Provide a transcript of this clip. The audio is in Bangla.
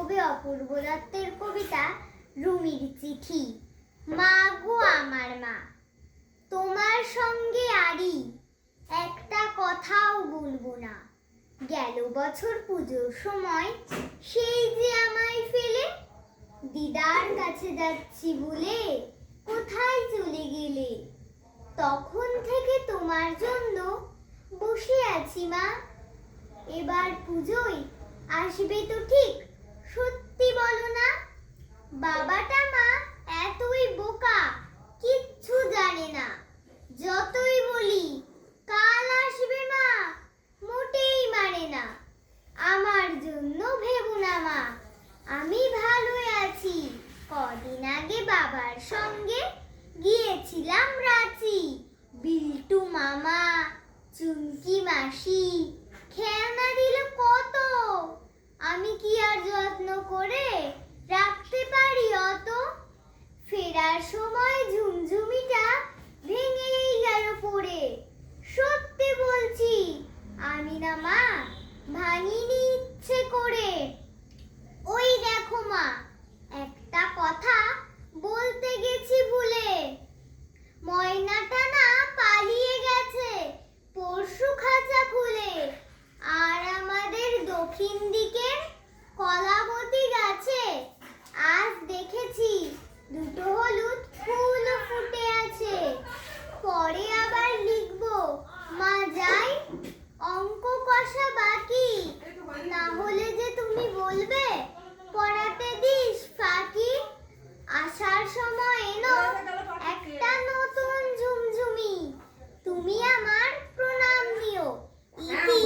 কবি অপূর্ব দত্তের কবিতা রুমির চিঠি। মা গো আমার মা, তোমার সঙ্গে আরি একটা কথাও বলবো না। গেল বছর পুজোর সময় সেই যে আমায় ফেলে দিদার কাছে যাচ্ছি বলে কোথায় চলে গেলে। তখন থেকে তোমার জন্য বসে আছি মা। এবার পুজোয় আসবে তো ঠিক, সত্যি বলো না? বাবাটা মা এতই বোকা, কিচ্ছু জানে না। যতই বলি কাল আসবে মা, মোটেই মানে না। আমার জন্য ভেবো না মা, আমি ভালোই আছি। কদিন আগে বাবার সঙ্গে গিয়েছিলাম রাঁচি। বিল্টু মামা, চুমকি মাসি খেলনা দিল কত, আমি কি আর যত্ন করে রাখতে পারি অত? ফেরার সময় ঝুমঝুমিটা ভেঙেই গেল পড়ে। সত্যি বলছি আমি না মা, ভাঙিনি ইচ্ছে করে। ওই দেখো মা, একটা কথা বলতে গেছি ভুলে। ময়নাটা না পালিয়ে গেছে পরশু খাঁচা খুলে। আর আমাদের দক্ষিণ দিকের কলাবতী গাছে আজ দেখেছি দুটো হলুদ ফুল ফুটে আছে। পরে আবার লিখবো মা যাই, অঙ্ক কষা বাকি। না হলে যে তুমি বলবে পড়াতে দিস ফাঁকি। আসার সময় এলো একটা নতুন ঝুমঝুমি, তুমি আমার প্রণাম নিও। ইতি।